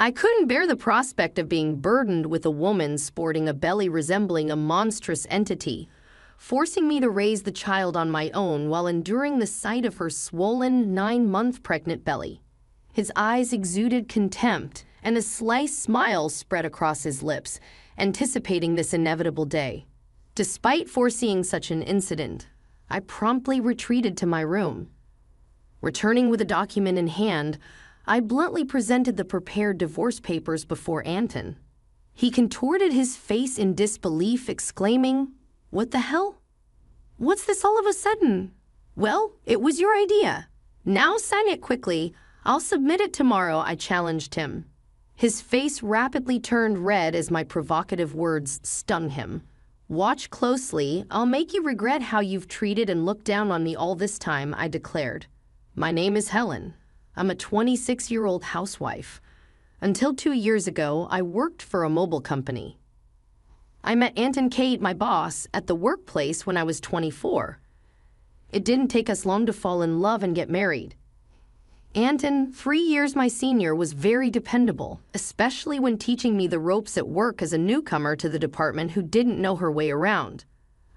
I couldn't bear the prospect of being burdened with a woman sporting a belly resembling a monstrous entity, forcing me to raise the child on my own while enduring the sight of her swollen 9-month pregnant belly. His eyes exuded contempt, and a sly smile spread across his lips, anticipating this inevitable day. Despite foreseeing such an incident, I promptly retreated to my room. Returning with a document in hand, I bluntly presented the prepared divorce papers before Anton. He contorted his face in disbelief, exclaiming, "What the hell? What's this all of a sudden?" "Well, it was your idea. Now sign it quickly. I'll submit it tomorrow," I challenged him. His face rapidly turned red as my provocative words stung him. "Watch closely. I'll make you regret how you've treated and looked down on me all this time," I declared. "My name is Helen. I'm a 26-year-old housewife. Until 2 years ago, I worked for a mobile company. I met Anton Kate, my boss, at the workplace when I was 24. It didn't take us long to fall in love and get married. Anton, 3 years my senior, was very dependable, especially when teaching me the ropes at work as a newcomer to the department who didn't know her way around.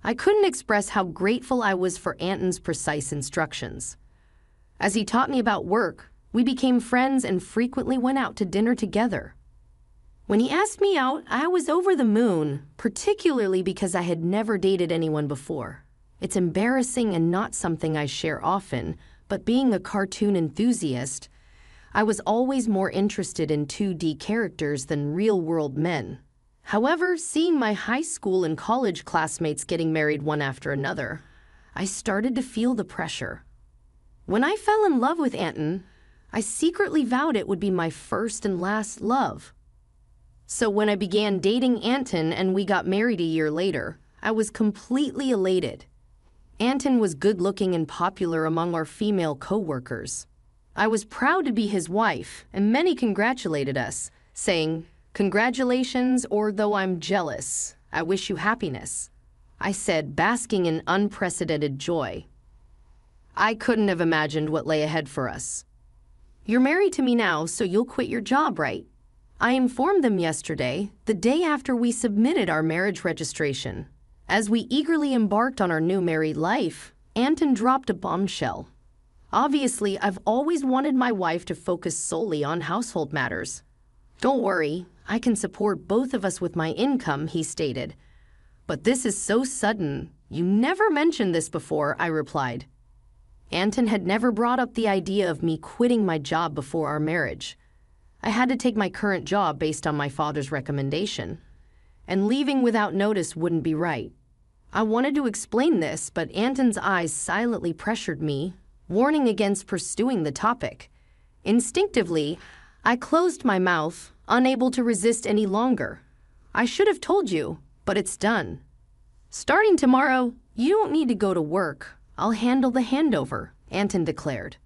I couldn't express how grateful I was for Anton's precise instructions. As he taught me about work, we became friends and frequently went out to dinner together. When he asked me out, I was over the moon, particularly because I had never dated anyone before. It's embarrassing and not something I share often, but being a cartoon enthusiast, I was always more interested in 2D characters than real-world men. However, seeing my high school and college classmates getting married one after another, I started to feel the pressure. When I fell in love with Anton, I secretly vowed it would be my first and last love. So when I began dating Anton and we got married a year later, I was completely elated. Anton was good-looking and popular among our female co-workers. I was proud to be his wife, and many congratulated us, saying, "Congratulations, or though I'm jealous, I wish you happiness," I said, basking in unprecedented joy. I couldn't have imagined what lay ahead for us. "You're married to me now, so you'll quit your job, right?" I informed them yesterday, the day after we submitted our marriage registration. As we eagerly embarked on our new married life, Anton dropped a bombshell. "Obviously, I've always wanted my wife to focus solely on household matters. Don't worry, I can support both of us with my income," he stated. "But this is so sudden. You never mentioned this before," I replied. Anton had never brought up the idea of me quitting my job before our marriage. I had to take my current job based on my father's recommendation, and leaving without notice wouldn't be right. I wanted to explain this, but Anton's eyes silently pressured me, warning against pursuing the topic. Instinctively, I closed my mouth, unable to resist any longer. "I should have told you, but it's done. Starting tomorrow, you don't need to go to work. I'll handle the handover," Anton declared.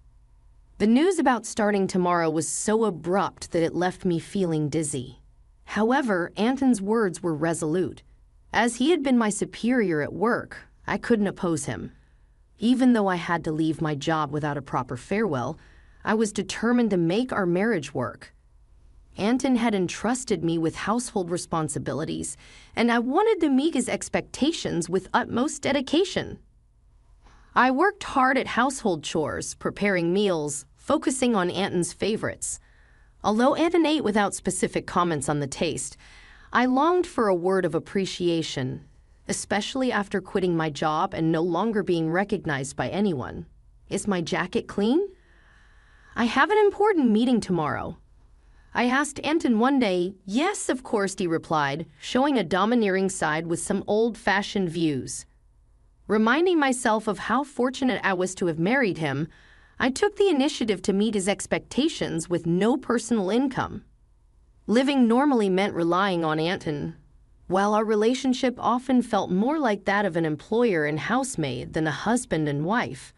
The news about starting tomorrow was so abrupt that it left me feeling dizzy. However, Anton's words were resolute. As he had been my superior at work, I couldn't oppose him. Even though I had to leave my job without a proper farewell, I was determined to make our marriage work. Anton had entrusted me with household responsibilities, and I wanted to meet his expectations with utmost dedication. I worked hard at household chores, preparing meals, focusing on Anton's favorites. Although Anton ate without specific comments on the taste, I longed for a word of appreciation, especially after quitting my job and no longer being recognized by anyone. "Is my jacket clean? I have an important meeting tomorrow." I asked Anton one day. "Yes, of course," he replied, showing a domineering side with some old-fashioned views. Reminding myself of how fortunate I was to have married him, I took the initiative to meet his expectations with no personal income. Living normally meant relying on Anton. While our relationship often felt more like that of an employer and housemaid than a husband and wife,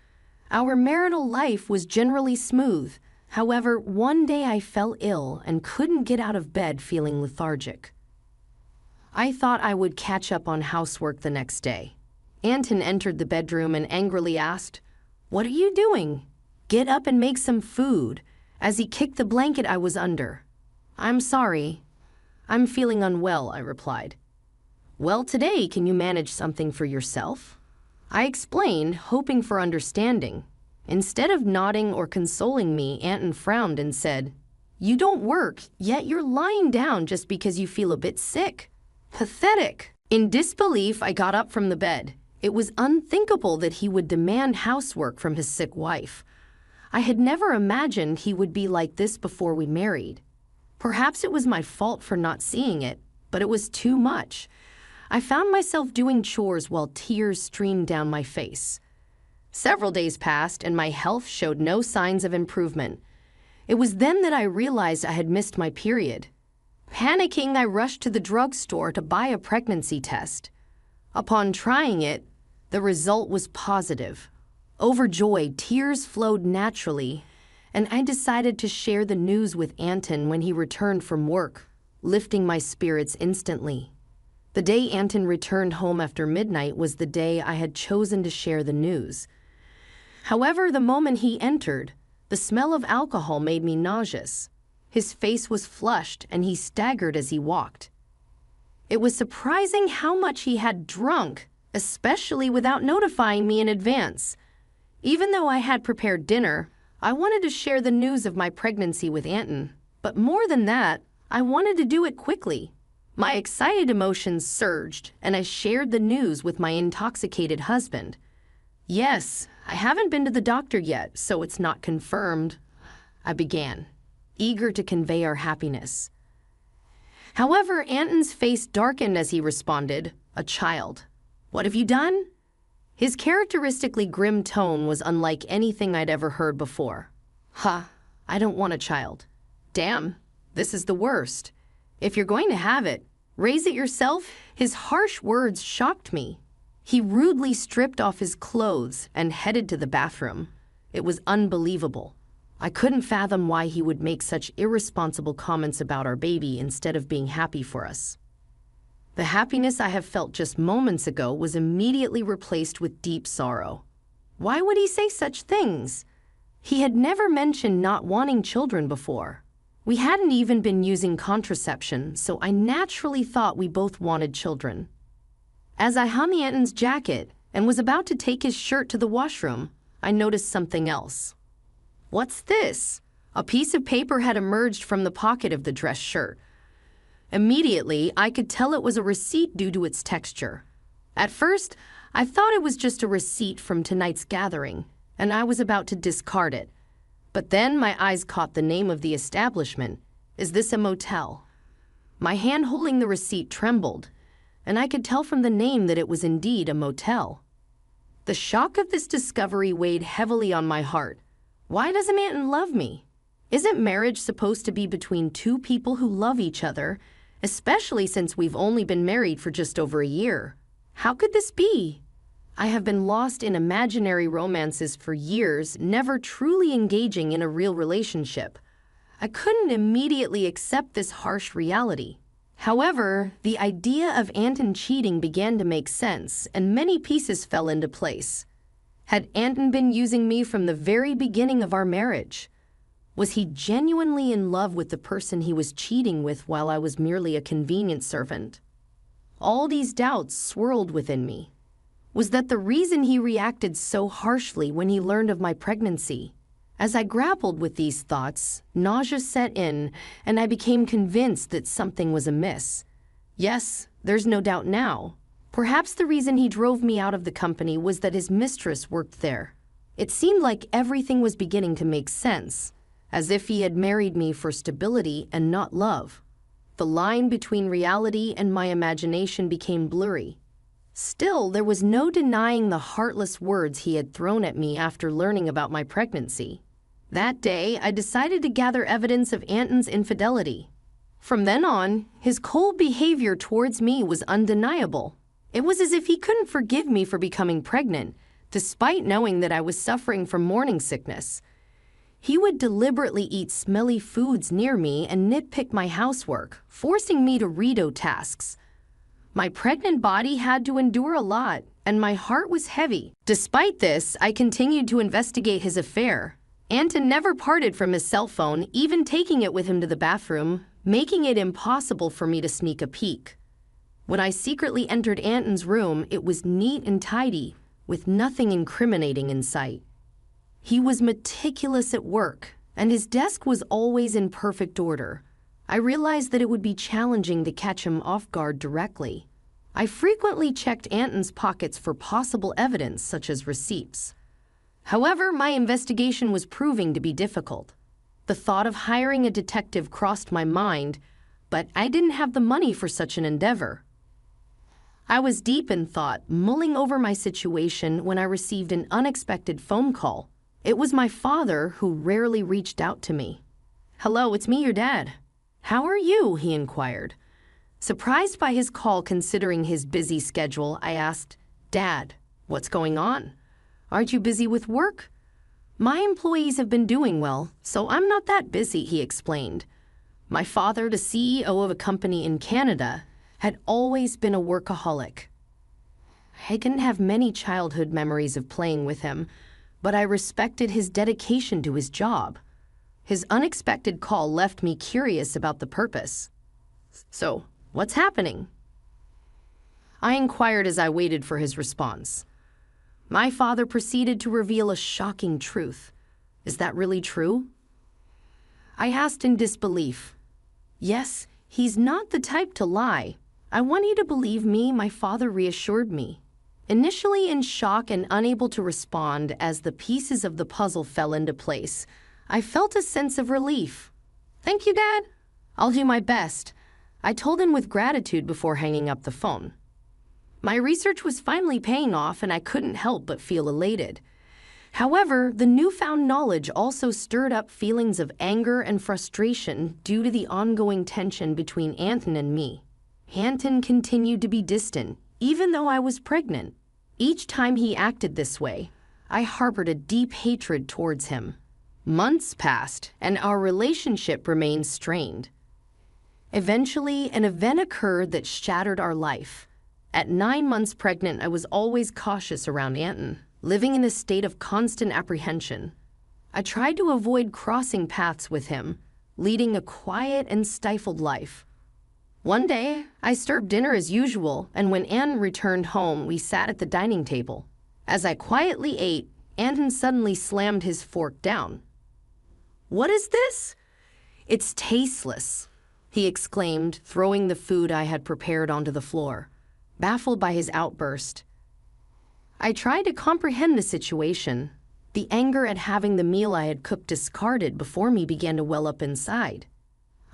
our marital life was generally smooth. However, one day I fell ill and couldn't get out of bed, feeling lethargic. I thought I would catch up on housework the next day. Anton entered the bedroom and angrily asked, "What are you doing? Get up and make some food," as he kicked the blanket I was under. "I'm sorry. I'm feeling unwell," I replied. "Well, today, can you manage something for yourself?" I explained, hoping for understanding. Instead of nodding or consoling me, Anton frowned and said, "You don't work, yet you're lying down just because you feel a bit sick. Pathetic." In disbelief, I got up from the bed. It was unthinkable that he would demand housework from his sick wife. I had never imagined he would be like this before we married. Perhaps it was my fault for not seeing it, but it was too much. I found myself doing chores while tears streamed down my face. Several days passed, and my health showed no signs of improvement. It was then that I realized I had missed my period. Panicking, I rushed to the drugstore to buy a pregnancy test. Upon trying it, the result was positive. Overjoyed, tears flowed naturally, and I decided to share the news with Anton when he returned from work, lifting my spirits instantly. The day Anton returned home after midnight was the day I had chosen to share the news. However, the moment he entered, the smell of alcohol made me nauseous. His face was flushed, and he staggered as he walked. It was surprising how much he had drunk, especially without notifying me in advance. Even though I had prepared dinner, I wanted to share the news of my pregnancy with Anton. But more than that, I wanted to do it quickly. My excited emotions surged, and I shared the news with my intoxicated husband. "Yes, I haven't been to the doctor yet, so it's not confirmed," I began, eager to convey our happiness. However, Anton's face darkened as he responded, "A child. What have you done?" His characteristically grim tone was unlike anything I'd ever heard before. "Ha, I don't want a child. Damn, this is the worst. If you're going to have it, raise it yourself." His harsh words shocked me. He rudely stripped off his clothes and headed to the bathroom. It was unbelievable. I couldn't fathom why he would make such irresponsible comments about our baby instead of being happy for us. The happiness I have felt just moments ago was immediately replaced with deep sorrow. Why would he say such things? He had never mentioned not wanting children before. We hadn't even been using contraception, so I naturally thought we both wanted children. As I hung Anton's jacket and was about to take his shirt to the washroom, I noticed something else. "What's this?" A piece of paper had emerged from the pocket of the dress shirt. Immediately, I could tell it was a receipt due to its texture. At first, I thought it was just a receipt from tonight's gathering, and I was about to discard it. But then my eyes caught the name of the establishment. "Is this a motel?" My hand holding the receipt trembled, and I could tell from the name that it was indeed a motel. The shock of this discovery weighed heavily on my heart. Why doesn't Anton love me? Isn't marriage supposed to be between two people who love each other, especially since we've only been married for just over a year? How could this be? I have been lost in imaginary romances for years, never truly engaging in a real relationship. I couldn't immediately accept this harsh reality. However, the idea of Anton cheating began to make sense, and many pieces fell into place. Had Anton been using me from the very beginning of our marriage? Was he genuinely in love with the person he was cheating with while I was merely a convenient servant? All these doubts swirled within me. Was that the reason he reacted so harshly when he learned of my pregnancy? As I grappled with these thoughts, nausea set in, and I became convinced that something was amiss. Yes, there's no doubt now. Perhaps the reason he drove me out of the company was that his mistress worked there. It seemed like everything was beginning to make sense, as if he had married me for stability and not love. The line between reality and my imagination became blurry. Still, there was no denying the heartless words he had thrown at me after learning about my pregnancy. That day, I decided to gather evidence of Anton's infidelity. From then on, his cold behavior towards me was undeniable. It was as if he couldn't forgive me for becoming pregnant, despite knowing that I was suffering from morning sickness. He would deliberately eat smelly foods near me and nitpick my housework, forcing me to redo tasks. My pregnant body had to endure a lot, and my heart was heavy. Despite this, I continued to investigate his affair. Anton never parted from his cell phone, even taking it with him to the bathroom, making it impossible for me to sneak a peek. When I secretly entered Anton's room, it was neat and tidy, with nothing incriminating in sight. He was meticulous at work, and his desk was always in perfect order. I realized that it would be challenging to catch him off guard directly. I frequently checked Anton's pockets for possible evidence, such as receipts. However, my investigation was proving to be difficult. The thought of hiring a detective crossed my mind, but I didn't have the money for such an endeavor. I was deep in thought, mulling over my situation, when I received an unexpected phone call. It was my father, who rarely reached out to me. "Hello, it's me, your dad. How are you?" he inquired. Surprised by his call considering his busy schedule, I asked, "Dad, what's going on? Aren't you busy with work?" "My employees have been doing well, so I'm not that busy," he explained. My father, the CEO of a company in Canada, had always been a workaholic. I didn't have many childhood memories of playing with him, but I respected his dedication to his job. His unexpected call left me curious about the purpose. "So, what's happening?" I inquired as I waited for his response. My father proceeded to reveal a shocking truth. "Is that really true?" I asked in disbelief. "Yes, he's not the type to lie. I want you to believe me," my father reassured me. Initially in shock and unable to respond as the pieces of the puzzle fell into place, I felt a sense of relief. "Thank you, Dad. I'll do my best," I told him with gratitude before hanging up the phone. My research was finally paying off, and I couldn't help but feel elated. However, the newfound knowledge also stirred up feelings of anger and frustration due to the ongoing tension between Anton and me. Anton continued to be distant, even though I was pregnant. Each time he acted this way, I harbored a deep hatred towards him. Months passed, and our relationship remained strained. Eventually, an event occurred that shattered our life. At 9 months pregnant, I was always cautious around Anton, living in a state of constant apprehension. I tried to avoid crossing paths with him, leading a quiet and stifled life. One day, I served dinner as usual, and when Anton returned home, we sat at the dining table. As I quietly ate, Anton suddenly slammed his fork down. "What is this?" "It's tasteless," he exclaimed, throwing the food I had prepared onto the floor. Baffled by his outburst, I tried to comprehend the situation. The anger at having the meal I had cooked discarded before me began to well up inside.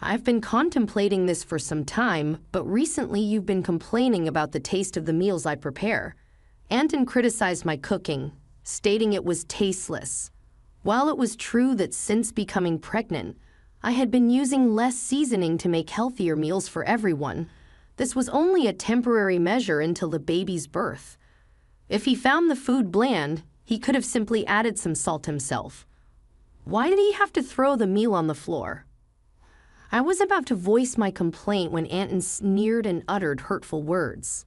"I've been contemplating this for some time, but recently you've been complaining about the taste of the meals I prepare." Anton criticized my cooking, stating it was tasteless. While it was true that since becoming pregnant, I had been using less seasoning to make healthier meals for everyone, this was only a temporary measure until the baby's birth. If he found the food bland, he could have simply added some salt himself. Why did he have to throw the meal on the floor? I was about to voice my complaint when Anton sneered and uttered hurtful words.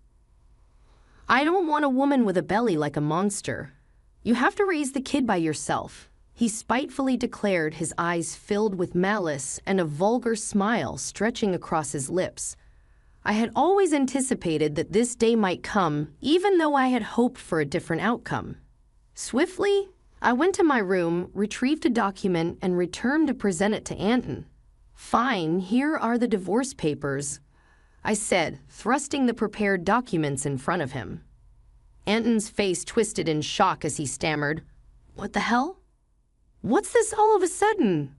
"I don't want a woman with a belly like a monster. You have to raise the kid by yourself," he spitefully declared, his eyes filled with malice and a vulgar smile stretching across his lips. I had always anticipated that this day might come, even though I had hoped for a different outcome. Swiftly, I went to my room, retrieved a document, and returned to present it to Anton. "Fine, here are the divorce papers," I said, thrusting the prepared documents in front of him. Anton's face twisted in shock as he stammered, "What the hell? What's this all of a sudden?"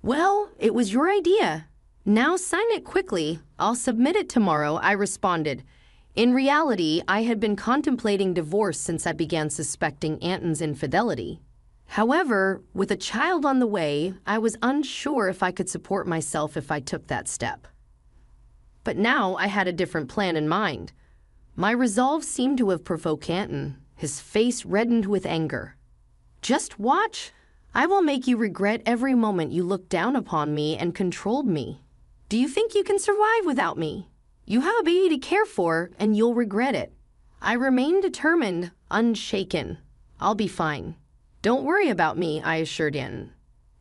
"Well, it was your idea. Now sign it quickly. I'll submit it tomorrow," I responded. In reality, I had been contemplating divorce since I began suspecting Anton's infidelity. However, with a child on the way, I was unsure if I could support myself if I took that step. But now I had a different plan in mind. My resolve seemed to have provoked Anton. His face reddened with anger. "Just watch. I will make you regret every moment you looked down upon me and controlled me. Do you think you can survive without me? You have a baby to care for, and you'll regret it." I remained determined, unshaken. "I'll be fine. Don't worry about me," I assured Anton.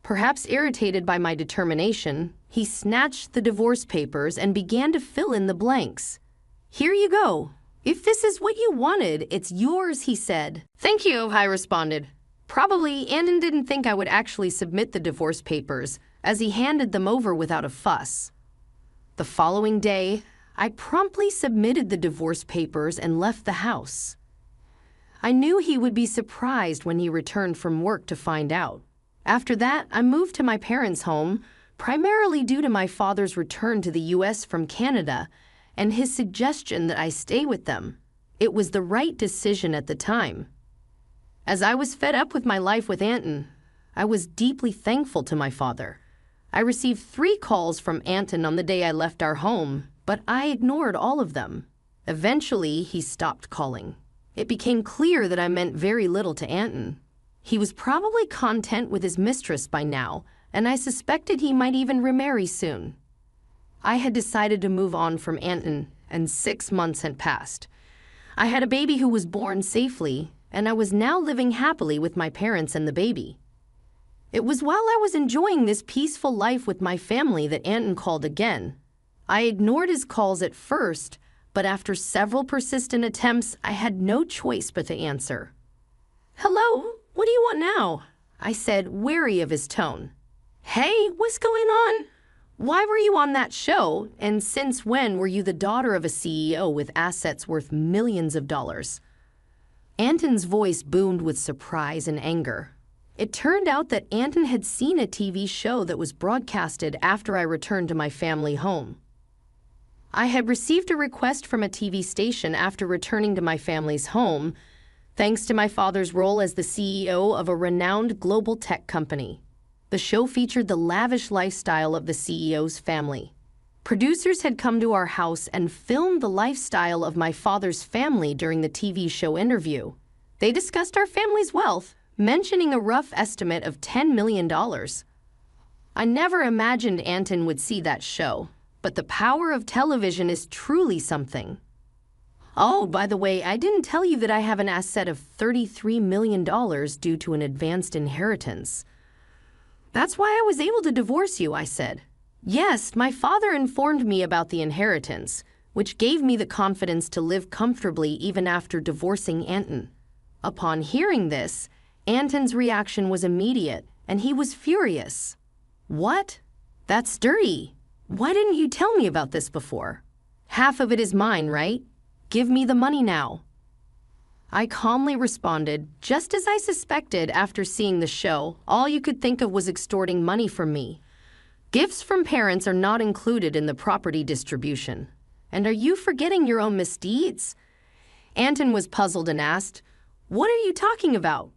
Perhaps irritated by my determination, he snatched the divorce papers and began to fill in the blanks. "Here you go. If this is what you wanted, it's yours," he said. "Thank you," I responded. Probably Anton didn't think I would actually submit the divorce papers, as he handed them over without a fuss. The following day, I promptly submitted the divorce papers and left the house. I knew he would be surprised when he returned from work to find out. After that, I moved to my parents' home, primarily due to my father's return to the U.S. from Canada and his suggestion that I stay with them. It was the right decision at the time. As I was fed up with my life with Anton, I was deeply thankful to my father. I received 3 calls from Anton on the day I left our home, but I ignored all of them. Eventually, he stopped calling. It became clear that I meant very little to Anton. He was probably content with his mistress by now, and I suspected he might even remarry soon. I had decided to move on from Anton, and 6 months had passed. I had a baby who was born safely, and I was now living happily with my parents and the baby. It was while I was enjoying this peaceful life with my family that Anton called again. I ignored his calls at first, but after several persistent attempts, I had no choice but to answer. "Hello, what do you want now?" I said, wary of his tone. "Hey, what's going on? Why were you on that show, and since when were you the daughter of a CEO with assets worth millions of dollars?" Anton's voice boomed with surprise and anger. It turned out that Anton had seen a TV show that was broadcasted after I returned to my family home. I had received a request from a TV station after returning to my family's home, thanks to my father's role as the CEO of a renowned global tech company. The show featured the lavish lifestyle of the CEO's family. Producers had come to our house and filmed the lifestyle of my father's family during the TV show interview. They discussed our family's wealth, mentioning a rough estimate of $10 million. I never imagined Anton would see that show, but the power of television is truly something. "Oh, by the way, I didn't tell you that I have an asset of $33 million due to an advanced inheritance." "That's why I was able to divorce you," I said. "Yes, my father informed me about the inheritance, which gave me the confidence to live comfortably even after divorcing Anton." Upon hearing this, Anton's reaction was immediate, and he was furious. "What? That's dirty. Why didn't you tell me about this before? Half of it is mine, right? Give me the money now." I calmly responded, just as I suspected after seeing the show, all you could think of was extorting money from me. Gifts from parents are not included in the property distribution. And are you forgetting your own misdeeds? Anton was puzzled and asked, "What are you talking about?"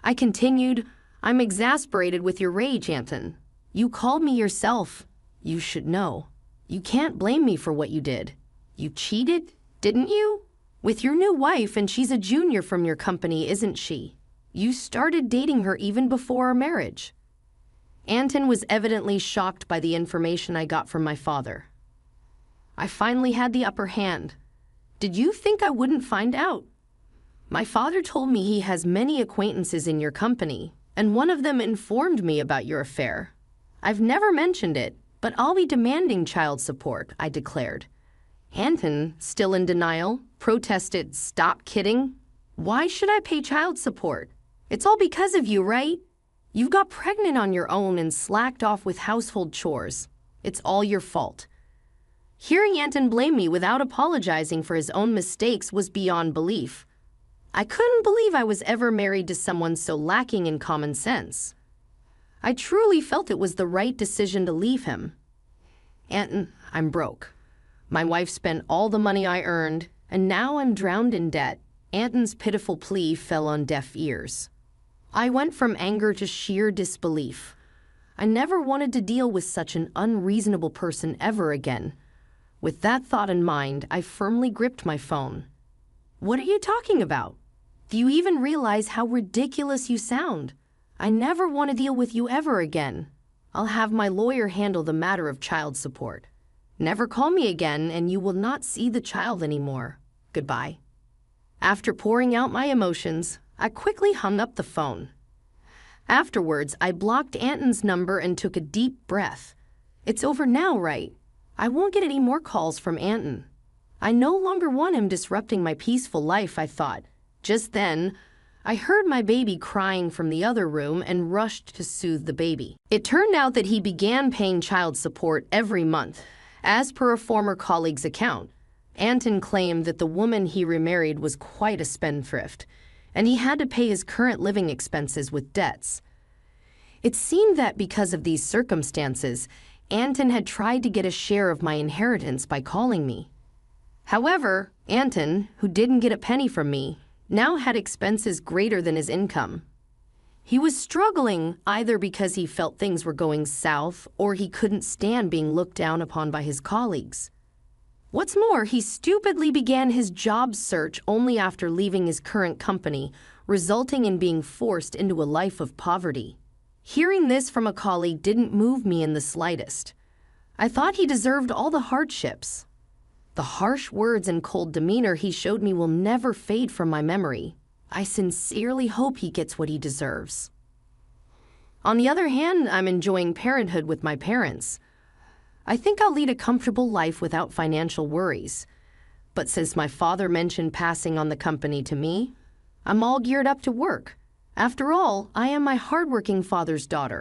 I continued, "I'm exasperated with your rage, Anton. You called me yourself. You should know. You can't blame me for what you did. You cheated, didn't you? With your new wife, and she's a junior from your company, isn't she? You started dating her even before our marriage." Anton was evidently shocked by the information I got from my father. I finally had the upper hand. "Did you think I wouldn't find out? My father told me he has many acquaintances in your company, and one of them informed me about your affair. I've never mentioned it, but I'll be demanding child support," I declared. Anton, still in denial, protested, "Stop kidding. Why should I pay child support? It's all because of you, right? You got pregnant on your own and slacked off with household chores. It's all your fault." Hearing Anton blame me without apologizing for his own mistakes was beyond belief. I couldn't believe I was ever married to someone so lacking in common sense. I truly felt it was the right decision to leave him. "Anton, I'm broke. My wife spent all the money I earned, and now I'm drowned in debt." Anton's pitiful plea fell on deaf ears. I went from anger to sheer disbelief. I never wanted to deal with such an unreasonable person ever again. With that thought in mind, I firmly gripped my phone. "What are you talking about? Do you even realize how ridiculous you sound? I never want to deal with you ever again. I'll have my lawyer handle the matter of child support. Never call me again, and you will not see the child anymore. Goodbye." After pouring out my emotions, I quickly hung up the phone. Afterwards, I blocked Anton's number and took a deep breath. It's over now, right? I won't get any more calls from Anton. I no longer want him disrupting my peaceful life, I thought. Just then, I heard my baby crying from the other room and rushed to soothe the baby. It turned out that he began paying child support every month, as per a former colleague's account. Anton claimed that the woman he remarried was quite a spendthrift, and he had to pay his current living expenses with debts. It seemed that because of these circumstances, Anton had tried to get a share of my inheritance by calling me. However, Anton, who didn't get a penny from me, now had expenses greater than his income. He was struggling either because he felt things were going south or he couldn't stand being looked down upon by his colleagues. What's more, he stupidly began his job search only after leaving his current company, resulting in being forced into a life of poverty. Hearing this from a colleague didn't move me in the slightest. I thought he deserved all the hardships. The harsh words and cold demeanor he showed me will never fade from my memory. I sincerely hope he gets what he deserves. On the other hand, I'm enjoying parenthood with my parents. I think I'll lead a comfortable life without financial worries. But since my father mentioned passing on the company to me, I'm all geared up to work. After all, I am my hardworking father's daughter.